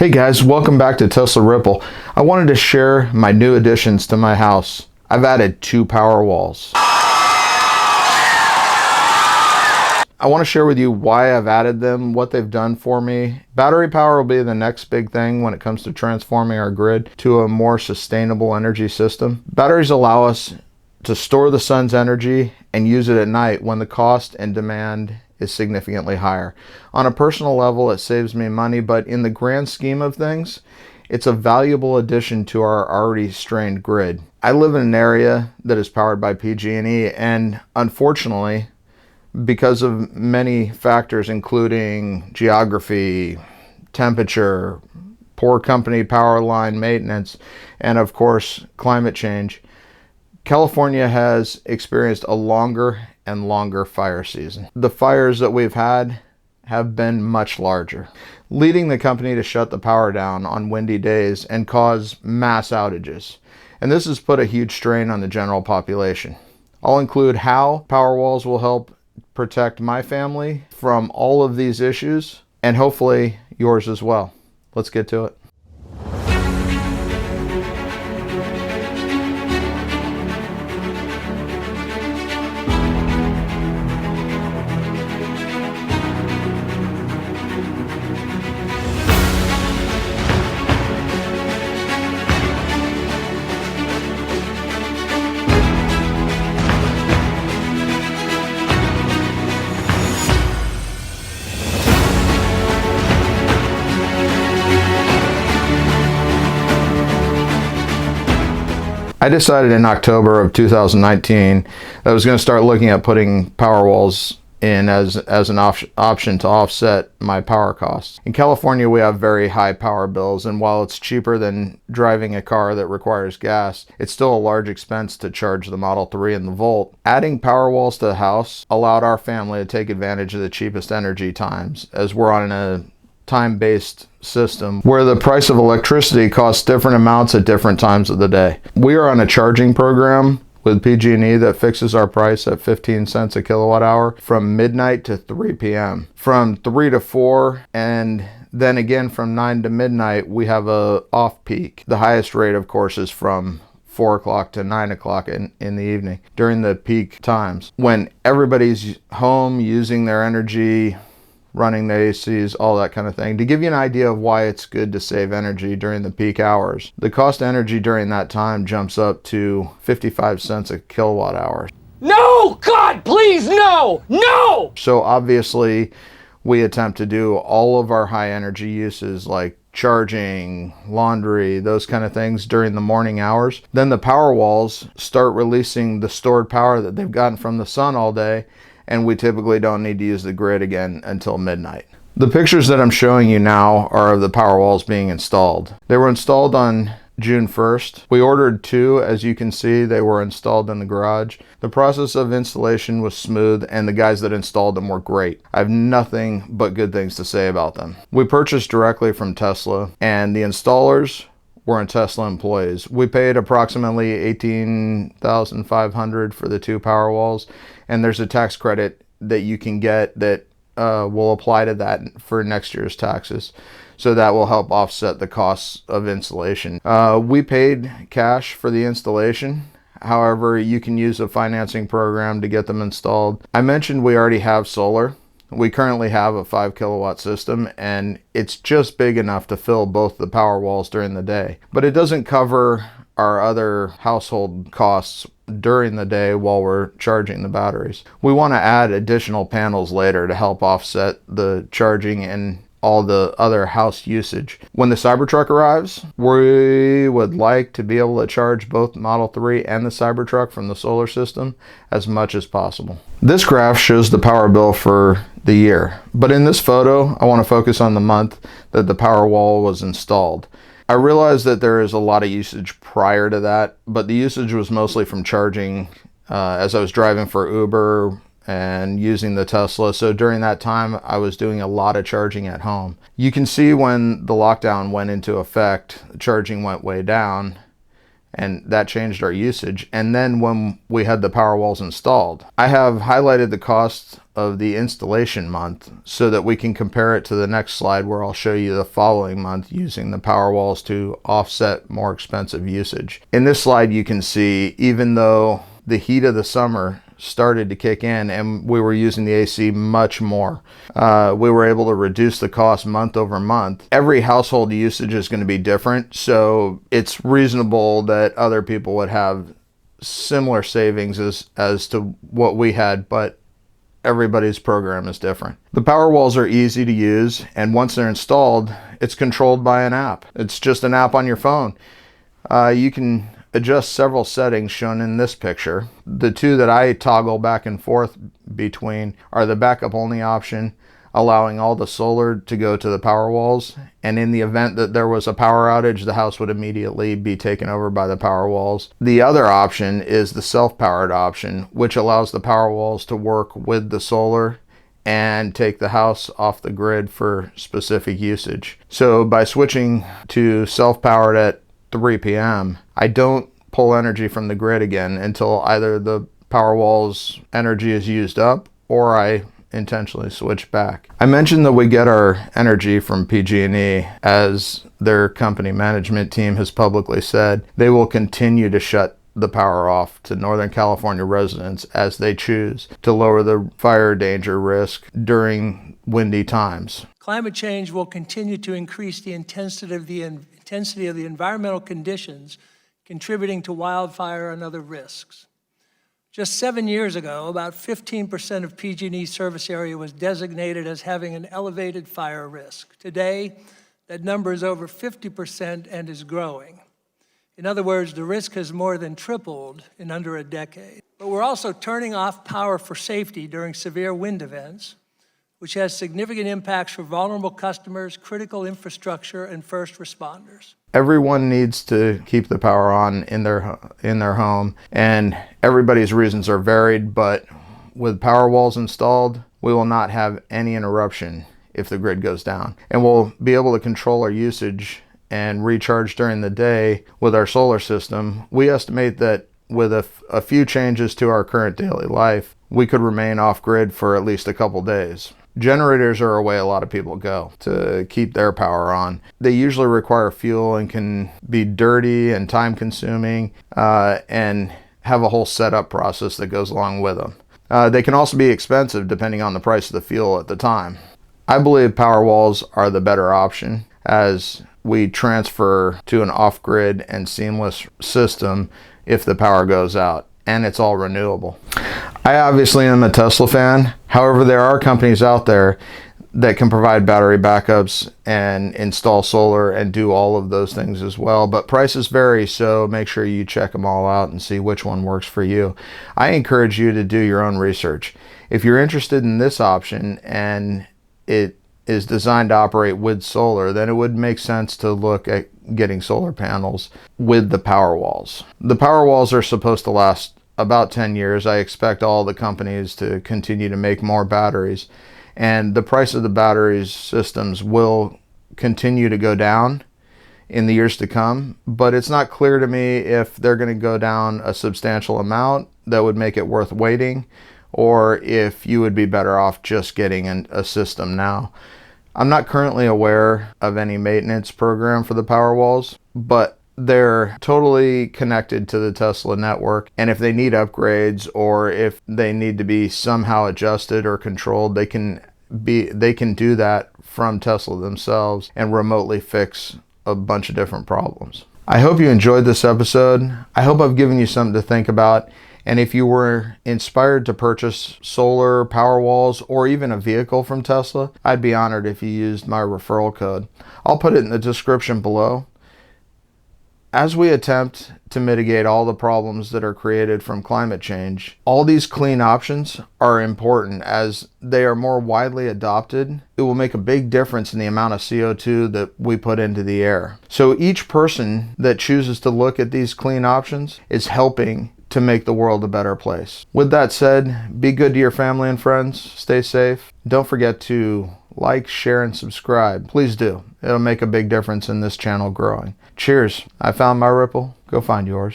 Hey guys, welcome back to Tesla Ripple. I wanted to share my new additions to my house. I've added 2 Powerwalls. I want to share with you why I've added them, what they've done for me. Battery power will be the next big thing when it comes to transforming our grid to a more sustainable energy system. Batteries allow us to store the sun's energy and use it at night when the cost and demand is significantly higher. On a personal level, it saves me money, but in the grand scheme of things, it's a valuable addition to our already strained grid. I live in an area that is powered by PG&E, and unfortunately, because of many factors including geography, temperature, poor company power line maintenance, and of course climate change, California has experienced a longer and longer fire season. The fires that we've had have been much larger, leading the company to shut the power down on windy days and cause mass outages. And this has put a huge strain on the general population. I'll include how Powerwalls will help protect my family from all of these issues, and hopefully yours as well. Let's get to it. I decided in October of 2019 that I was going to start looking at putting Powerwalls in as an option to offset my power costs. In California, we have very high power bills, and while it's cheaper than driving a car that requires gas, it's still a large expense to charge the Model 3 and the Volt. Adding Powerwalls to the house allowed our family to take advantage of the cheapest energy times, as we're on a time-based system where the price of electricity costs different amounts at different times of the day. We are on a charging program with PG&E that fixes our price at 15 cents a kilowatt hour from midnight to 3 p.m. From 3 to 4, and then again from 9 to midnight, we have a off-peak. The highest rate, of course, is from 4 o'clock to 9 o'clock in the evening during the peak times when everybody's home using their energy, running the ACs, all that kind of thing. To give you an idea of why it's good to save energy during the peak hours, the cost of energy during that time jumps up to 55 cents a kilowatt hour. No! God, please, no! No! So obviously, we attempt to do all of our high energy uses like charging, laundry, those kind of things during the morning hours. Then the Powerwalls start releasing the stored power that they've gotten from the sun all day, and we typically don't need to use the grid again until midnight. The pictures that I'm showing you now are of the Powerwalls being installed. They were installed on June 1st. We ordered 2. As you can see, they were installed in the garage. The process of installation was smooth, and the guys that installed them were great. I have nothing but good things to say about them. We purchased directly from Tesla, and the installers were Tesla employees. We paid approximately $18,500 for the 2 Powerwalls, and there's a tax credit that you can get that will apply to that for next year's taxes. So that will help offset the costs of installation. We paid cash for the installation. However, you can use a financing program to get them installed. I mentioned we already have solar. We currently have a 5 kilowatt system, and it's just big enough to fill both the Powerwalls during the day. But it doesn't cover our other household costs during the day while we're charging the batteries. We want to add additional panels later to help offset the charging and all the other house usage. When the Cybertruck arrives, we would like to be able to charge both Model 3 and the Cybertruck from the solar system as much as possible. This graph shows the power bill for the year, but in this photo, I want to focus on the month that the Powerwall was installed. I realize that there is a lot of usage prior to that, but the usage was mostly from charging as I was driving for Uber and using the Tesla. So during that time, I was doing a lot of charging at home. You can see when the lockdown went into effect, charging went way down. and that changed our usage. And then when we had the Powerwalls installed, I have highlighted the cost of the installation month so that we can compare it to the next slide, where I'll show you the following month using the Powerwalls to offset more expensive usage. In this slide, you can see, even though the heat of the summer started to kick in and we were using the AC much more, we were able to reduce the cost month over month. Every household usage is going to be different, so it's reasonable that other people would have similar savings as to what we had, but everybody's program is different. The Powerwalls are easy to use, and once they're installed, it's controlled by an app. It's just an app on your phone. You can adjust several settings shown in this picture. The two that I toggle back and forth between are the backup only option, allowing all the solar to go to the Powerwalls, and in the event that there was a power outage, the house would immediately be taken over by the Powerwalls. The other option is the self-powered option, which allows the Powerwalls to work with the solar and take the house off the grid for specific usage. So by switching to self-powered at 3 p.m., I don't pull energy from the grid again until either the Powerwall's energy is used up or I intentionally switch back. I mentioned that we get our energy from PG&E, as their company management team has publicly said they will continue to shut the power off to Northern California residents as they choose to lower the fire danger risk during windy times. Climate change will continue to increase the intensity of the environmental conditions contributing to wildfire and other risks. Just 7 years ago, about 15% of PG&E service area was designated as having an elevated fire risk. Today, that number is over 50% and is growing. In other words, the risk has more than tripled in under a decade. But we're also turning off power for safety during severe wind events, which has significant impacts for vulnerable customers, critical infrastructure, and first responders. Everyone needs to keep the power on in their home, and everybody's reasons are varied, but with Powerwalls installed, we will not have any interruption if the grid goes down. And we'll be able to control our usage and recharge during the day with our solar system. We estimate that with a few changes to our current daily life, we could remain off grid for at least a couple days. Generators are a way a lot of people go to keep their power on. They usually require fuel and can be dirty and time consuming, and have a whole setup process that goes along with them. They can also be expensive depending on the price of the fuel at the time. I believe Powerwalls are the better option as we transfer to an off-grid and seamless system if the power goes out, and it's all renewable. I obviously am a Tesla fan. However, there are companies out there that can provide battery backups and install solar and do all of those things as well. But prices vary, so make sure you check them all out and see which one works for you. I encourage you to do your own research. If you're interested in this option and it is designed to operate with solar, then it would make sense to look at getting solar panels with the Powerwalls. The Powerwalls are supposed to last about 10 years. I expect all the companies to continue to make more batteries, and the price of the batteries systems will continue to go down in the years to come, but it's not clear to me if they're going to go down a substantial amount that would make it worth waiting, or if you would be better off just getting a system now. I'm not currently aware of any maintenance program for the Powerwalls, but they're totally connected to the Tesla network, and if they need upgrades or if they need to be somehow adjusted or controlled, they can do that from Tesla themselves and remotely fix a bunch of different problems. I hope you enjoyed this episode. I hope I've given you something to think about. And if you were inspired to purchase solar, Powerwalls, or even a vehicle from Tesla, I'd be honored if you used my referral code. I'll put it in the description below. As we attempt to mitigate all the problems that are created from climate change, all these clean options are important as they are more widely adopted. It will make a big difference in the amount of CO2 that we put into the air. So each person that chooses to look at these clean options is helping to make the world a better place. With that said, be good to your family and friends. Stay safe. Don't forget to like, share, and subscribe. Please do. It'll make a big difference in this channel growing. Cheers. I found my ripple. Go find yours.